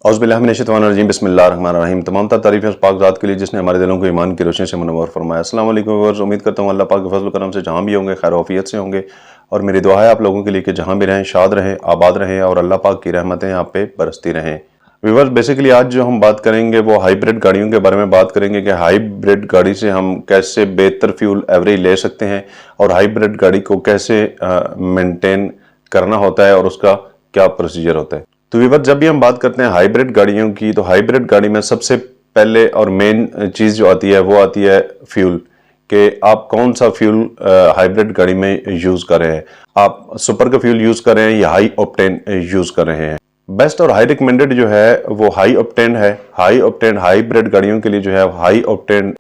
औज़ुबिल्लाहि बिस्मिल्लाहिर्रहमानिर्रहीम। तमाम तारीफ़ें उस पाक ज़ात के लिए जिसने हमारे दिलों को ईमान की रोशनी से मुनव्वर फरमाया। अस्सलाम वालेकुम व्यूअर्स, उम्मीद करता हूँ अल्लाह पाक के फज़ल करम से जहाँ भी होंगे खैर आफियत से होंगे। और मेरी दुआ है आप लोगों के लिए कि जहाँ भी रहें शाद रहें, आबाद रहें और अल्लाह पाक की रहमतें आप पे बरसती रहें। व्यूअर्स, बेसिकली आज जो हम बात करेंगे वो हाइब्रिड गाड़ियों के बारे में बात करेंगे कि हाइब्रिड गाड़ी से हम कैसे बेहतर फ्यूल एवरेज ले सकते हैं और हाइब्रिड गाड़ी को कैसे मेंटेन करना होता है और उसका क्या प्रोसीजर होता है। तो व्यूअर्स, जब भी हम बात करते हैं हाइब्रिड गाड़ियों की तो हाइब्रिड गाड़ी में सबसे पहले और मेन चीज़ जो आती है वो आती है फ्यूल, कि आप कौन सा फ्यूल हाइब्रिड गाड़ी में यूज़ कर रहे हैं। आप सुपर का फ्यूल यूज़ कर रहे हैं या हाई ऑक्टेन यूज़ कर रहे हैं। बेस्ट और हाई रिकमेंडेड जो है वो हाई ऑक्टेन है। हाई ऑक्टेन हाइब्रिड गाड़ियों के लिए जो है हाई ऑक्टेन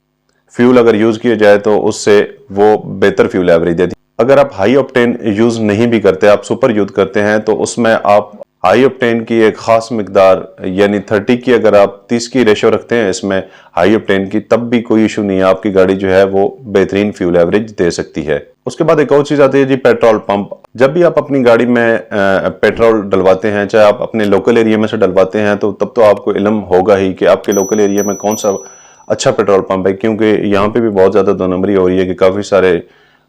फ्यूल अगर यूज़ किया जाए तो उससे वो बेहतर फ्यूल एवरेज देती है। अगर आप हाई ऑक्टेन यूज़ नहीं भी करते, आप सुपर यूज़ करते हैं, तो उसमें आप हाई ऑक्टेन की एक खास मिकदार यानी 30 की अगर आप 30 की रेशो रखते हैं इसमें हाई ऑक्टेन की, तब भी कोई इशू नहीं है, आपकी गाड़ी जो है वो बेहतरीन फ्यूल एवरेज दे सकती है। उसके बाद एक और चीज़ आती है जी, पेट्रोल पंप। जब भी आप अपनी गाड़ी में पेट्रोल डलवाते हैं, चाहे आप अपने लोकल एरिया में से डलवाते हैं, तो तब तो आपको इल्म होगा ही कि आपके लोकल एरिया में कौन सा अच्छा पेट्रोल पंप है, क्योंकि यहाँ पे भी बहुत ज़्यादा दो नंबरी हो रही है कि काफ़ी सारे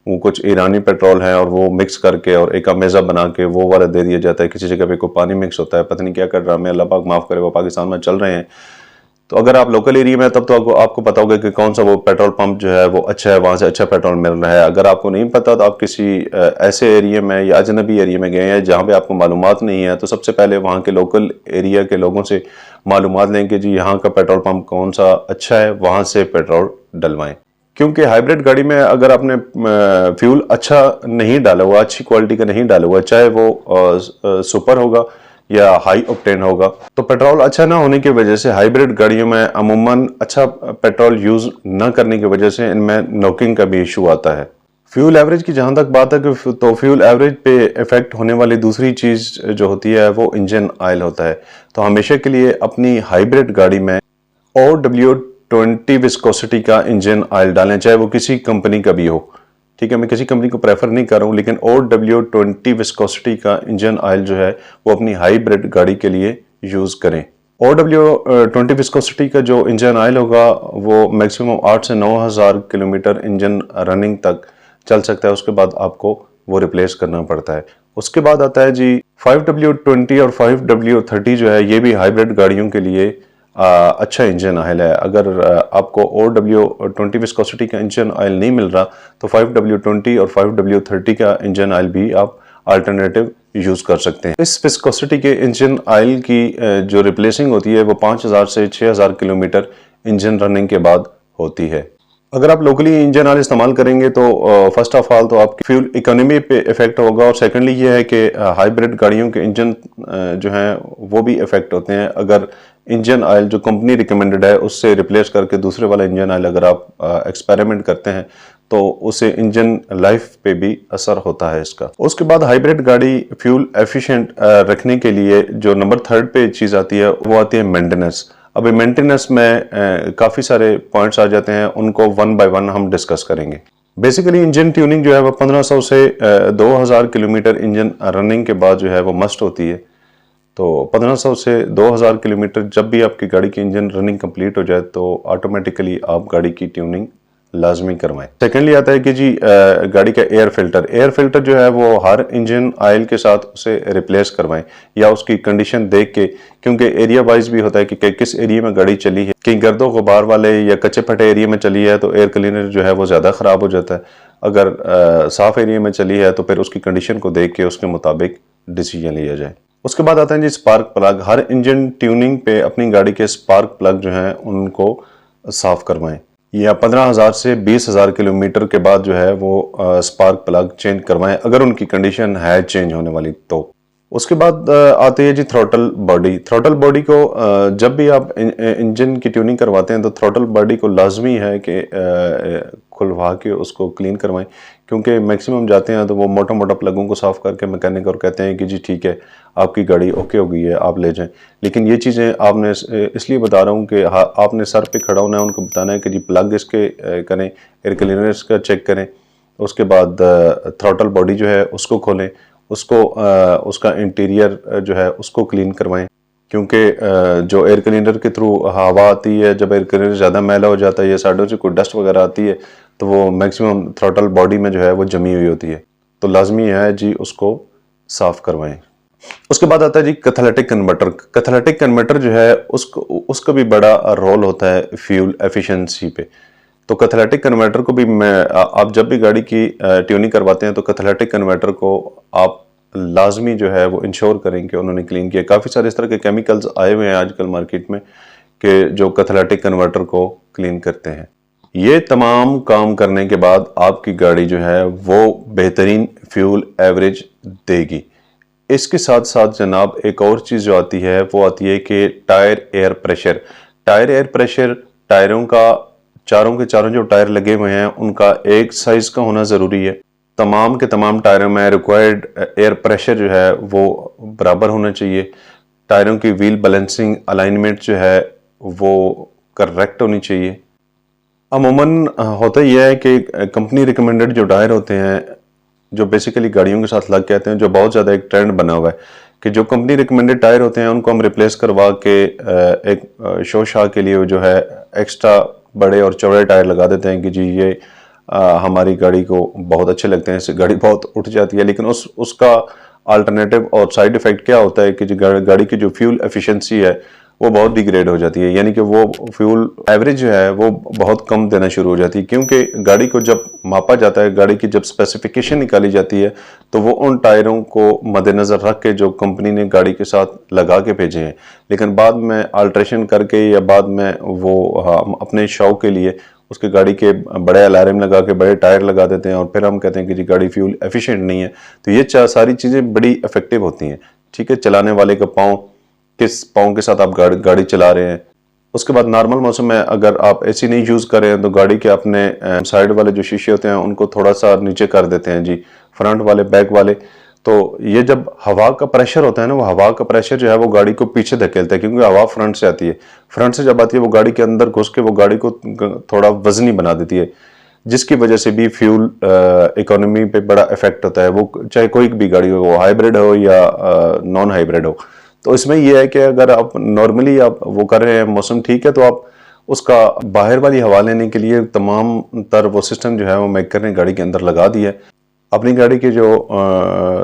वो कुछ ईरानी पेट्रोल है और वो मिक्स करके और एक अमेज़ा बना के वो वाला दे दिया जाता है। किसी जगह पे कोई पानी मिक्स होता है, पता नहीं क्या कर रहा है, अल्लाह पाक माफ़ करे, वो पाकिस्तान में चल रहे हैं। तो अगर आप लोकल एरिया में तब तो आपको पता होगा कि कौन सा वो पेट्रोल पंप जो है वो अच्छा है, वहाँ से अच्छा पेट्रोल मिल रहा है। अगर आपको नहीं पता तो आप किसी ऐसे एरिया में या अजनबी एरिया में गए हैं जहाँ पे आपको मालूमात नहीं है, तो सबसे पहले वहाँ के लोकल एरिया के लोगों से मालूमात लें कि जी यहाँ का पेट्रोल पंप कौन सा अच्छा है, वहाँ से पेट्रोल डलवाएं। क्योंकि हाइब्रिड गाड़ी में अगर आपने फ्यूल अच्छा नहीं डाला हुआ, अच्छी क्वालिटी का नहीं डाला हुआ, चाहे वो सुपर होगा या हाई ऑक्टेन होगा, तो पेट्रोल अच्छा ना होने की वजह से हाइब्रिड गाड़ियों में अमूमन अच्छा पेट्रोल यूज ना करने की वजह से इनमें नॉकिंग का भी इशू आता है। फ्यूल एवरेज की जहां तक बात है कि तो फ्यूल एवरेज पे इफेक्ट होने वाली दूसरी चीज जो होती है वो इंजन ऑयल होता है। तो हमेशा के लिए अपनी हाइब्रिड गाड़ी में OW20 विस्कोसिटी का इंजन ऑयल डालें, चाहे वो किसी कंपनी का भी हो। ठीक है, मैं किसी कंपनी को प्रेफर नहीं कर रहा हूँ, लेकिन OW20 विस्कोसिटी का इंजन ऑयल जो है वो अपनी हाइब्रिड गाड़ी के लिए यूज़ करें। OW20 विस्कोसिटी का जो इंजन ऑयल होगा वो मैक्सिमम 8 से 9,000 किलोमीटर इंजन रनिंग तक चल सकता है, उसके बाद आपको वो रिप्लेस करना पड़ता है। उसके बाद आता है जी 5W20 और 5W30 जो है, ये भी हाइब्रिड गाड़ियों के लिए अच्छा इंजन ऑयल है। अगर आपको OW20 विस्कोसिटी का इंजन ऑयल नहीं मिल रहा तो 5W20 और 5W30 का इंजन ऑयल भी आप अल्टरनेटिव यूज़ कर सकते हैं। इस विस्कोसिटी के इंजन ऑयल की जो रिप्लेसिंग होती है वो 5,000 से 6,000 किलोमीटर इंजन रनिंग के बाद होती है। अगर आप लोकली इंजन ऑयल इस्तेमाल करेंगे तो फर्स्ट ऑफ ऑल तो आपकी फ्यूल इकोनॉमी पे इफेक्ट होगा, और सेकेंडली ये है कि हाइब्रिड गाड़ियों के इंजन जो हैं वो भी इफेक्ट होते हैं। अगर इंजन ऑयल जो कंपनी रिकमेंडेड है उससे रिप्लेस करके दूसरे वाला इंजन ऑयल अगर आप एक्सपेरिमेंट करते हैं तो उससे इंजन लाइफ पे भी असर होता है इसका। उसके बाद हाइब्रिड गाड़ी फ्यूल एफिशिएंट रखने के लिए जो नंबर 3 पे चीज़ आती है वो आती है मेंटेनेंस। अभी मेंटेनेंस में काफ़ी सारे पॉइंट्स आ जाते हैं, उनको वन बाय वन हम डिस्कस करेंगे। बेसिकली इंजन ट्यूनिंग जो है वो 1500 से 2000 किलोमीटर इंजन रनिंग के बाद जो है वो मस्ट होती है। तो 1500 से 2000 किलोमीटर जब भी आपकी गाड़ी की इंजन रनिंग कंप्लीट हो जाए तो ऑटोमेटिकली आप गाड़ी की ट्यूनिंग लाजमी करवाएं। सेकेंडली आता है कि जी गाड़ी का एयर फिल्टर। एयर फिल्टर जो है वो हर इंजन ऑयल के साथ उसे रिप्लेस करवाएं या उसकी कंडीशन देख के, क्योंकि एरिया वाइज भी होता है कि किस एरिया में गाड़ी चली है। कहीं गर्दो गुबार वाले या कच्चे फटे एरिया में चली है तो एयर क्लीनर जो है वो ज़्यादा ख़राब हो जाता है। अगर साफ़ एरिया में चली है तो फिर उसकी कंडीशन को देख के उसके मुताबिक डिसीजन लिया जाए। उसके बाद आता है जी स्पार्क प्लग। हर इंजन ट्यूनिंग पे अपनी गाड़ी के स्पार्क प्लग जो हैं उनको साफ़ करवाएं, या 15,000 से 20,000 किलोमीटर के बाद जो है वो स्पार्क प्लग चेंज करवाएं अगर उनकी कंडीशन है चेंज होने वाली तो। उसके बाद आती है जी थ्रोटल बॉडी। थ्रोटल बॉडी को जब भी आप इंजन की ट्यूनिंग करवाते हैं तो थ्रोटल बॉडी को लाजमी है कि खुलवा के उसको क्लीन करवाएं, क्योंकि मैक्सिमम जाते हैं तो वो मोटा मोटा प्लगों को साफ़ करके मैकेनिक और कहते हैं कि जी ठीक है आपकी गाड़ी ओके हो गई है, आप ले जाएं। लेकिन ये चीज़ें आपने इसलिए बता रहा हूँ कि आपने सर पे खड़ा होना है, उनको बताना है कि जी प्लग इसके करें, एयर क्लीनर इसका चेक करें। उसके बाद थ्रोटल बॉडी जो है उसको खोलें, उसको उसका इंटीरियर जो है उसको क्लीन करवाएं। क्योंकि जो एयर क्लीनर के थ्रू हवा आती है, जब एयर क्लीनर ज़्यादा मैला हो जाता है या साइडों से कोई डस्ट वगैरह आती है तो वो मैक्सिमम थ्रॉटल बॉडी में जो है वो जमी हुई होती है, तो लाजमी है जी उसको साफ़ करवाएं। उसके बाद आता है जी कैथालिटिक कन्वर्टर। कैथालिटिक कन्वर्टर जो है उसका भी बड़ा रोल होता है फ्यूल एफिशिएंसी पे। तो कैथालिटिक कन्वर्टर को भी आप जब भी गाड़ी की ट्यूनिंग करवाते हैं तो कैथालिटिक कन्वर्टर को आप लाजमी जो है वो इंश्योर करें कि उन्होंने क्लीन किया। काफ़ी सारे इस तरह के केमिकल्स आए हुए हैं आजकल मार्केट में कि जो कैथालिटिक कन्वर्टर को क्लीन करते हैं। ये तमाम काम करने के बाद आपकी गाड़ी जो है वो बेहतरीन फ्यूल एवरेज देगी। इसके साथ साथ जनाब एक और चीज़ जो आती है वो आती है कि tyre air pressure. Tyre air pressure, टायरों का चारों के चारों जो टायर लगे हुए हैं उनका एक साइज़ का होना ज़रूरी है। तमाम के तमाम टायरों में रिक्वायर्ड एयर प्रेशर जो है वो बराबर होना चाहिए। टायरों की व्हील बैलेंसिंग अलाइनमेंट जो है वो करेक्ट होनी चाहिए। अमूमन होता यह है कि कंपनी रिकमेंडेड जो टायर होते हैं जो बेसिकली गाड़ियों के साथ लग के आते हैं, जो बहुत ज़्यादा एक ट्रेंड बना हुआ है कि जो कंपनी रिकमेंडेड टायर होते हैं उनको हम रिप्लेस करवा के एक शो शाह के लिए जो है एक्स्ट्रा बड़े और चौड़े टायर लगा देते हैं कि जी ये हमारी गाड़ी को बहुत अच्छे लगते हैं, इससे गाड़ी बहुत उठ जाती है। लेकिन उसका अल्टरनेटिव और साइड इफ़ेक्ट क्या होता है कि जो गाड़ी की जो फ्यूल एफिशिएंसी है वो बहुत डिग्रेड हो जाती है, यानी कि वो फ्यूल एवरेज जो है वो बहुत कम देना शुरू हो जाती है। क्योंकि गाड़ी को जब मापा जाता है, गाड़ी की जब स्पेसिफिकेशन निकाली जाती है तो वो उन टायरों को मद्देनज़र रख के जो कंपनी ने गाड़ी के साथ लगा के भेजे हैं, लेकिन बाद में अल्ट्रेशन करके या बाद में वो अपने शौक के लिए उसके गाड़ी के बड़े अलार्म लगा के बड़े टायर लगा देते हैं और फिर हम कहते हैं कि जी गाड़ी फ्यूल एफिशिएंट नहीं है। तो ये सारी चीज़ें बड़ी इफेक्टिव होती हैं। ठीक है, चलाने वाले का पाँव, किस पाँव के साथ आप गाड़ी चला रहे हैं। उसके बाद नॉर्मल मौसम में अगर आप एसी नहीं यूज़ कर रहे हैं तो गाड़ी के अपने साइड वाले जो शीशे होते हैं उनको थोड़ा सा नीचे कर देते हैं जी, फ्रंट वाले बैक वाले। तो ये जब हवा का प्रेशर होता है ना, वो हवा का प्रेशर जो है वो गाड़ी को पीछे धकेलता है, क्योंकि हवा फ्रंट से आती है। फ्रंट से जब आती है वो गाड़ी के अंदर घुस के वो गाड़ी को थोड़ा वजनी बना देती है, जिसकी वजह से भी फ्यूल इकोनॉमी पे बड़ा इफेक्ट होता है। वो चाहे कोई भी गाड़ी हो, वो हाइब्रिड हो या नॉन हाइब्रिड हो। तो इसमें यह है कि अगर आप नॉर्मली आप वो कर रहे हैं, मौसम ठीक है, तो आप उसका बाहर वाली हवा लेने के लिए तमाम तर वो सिस्टम जो है वो मेकर ने गाड़ी के अंदर लगा दिया है। अपनी गाड़ी के जो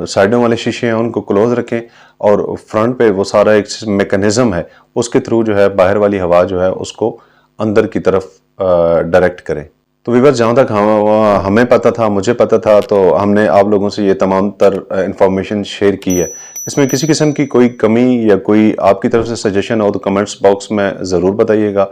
साइडों वाले शीशे हैं उनको क्लोज रखें और फ्रंट पे वो सारा एक मैकेनिज्म है, उसके थ्रू जो है बाहर वाली हवा जो है उसको अंदर की तरफ डायरेक्ट करें। तो व्यूअर्स, जहाँ तक हमें पता था, मुझे पता था, तो हमने आप लोगों से ये तमाम तर इंफॉर्मेशन शेयर की है। इसमें किसी किस्म की कोई कमी या कोई आपकी तरफ से सजेशन हो तो कमेंट्स बॉक्स में ज़रूर बताइएगा,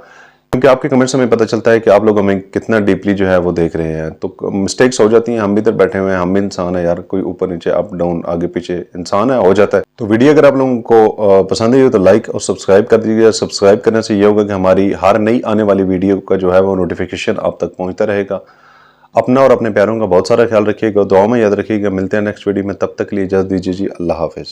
क्योंकि आपके कमेंट्स से हमें पता चलता है कि आप लोग हमें कितना डीपली जो है वो देख रहे हैं। तो मिस्टेक्स हो जाती हैं, हम भी इधर बैठे हुए हैं, हम भी इंसान है यार, कोई ऊपर नीचे अप डाउन आगे पीछे इंसान है, हो जाता है। तो वीडियो अगर आप लोगों को पसंद आई हो तो लाइक और सब्सक्राइब कर दीजिएगा। सब्सक्राइब करने से ये होगा कि हमारी हर नई आने वाली वीडियो का जो है वो नोटिफिकेशन आप तक पहुँचता रहेगा। अपना और अपने प्यारों का बहुत सारा ख्याल रखिएगा, दुआ में याद रखिएगा। मिलते हैं नेक्स्ट वीडियो में, तब तक के लिए इजाज़त दीजिए जी, अल्लाह हाफिज़।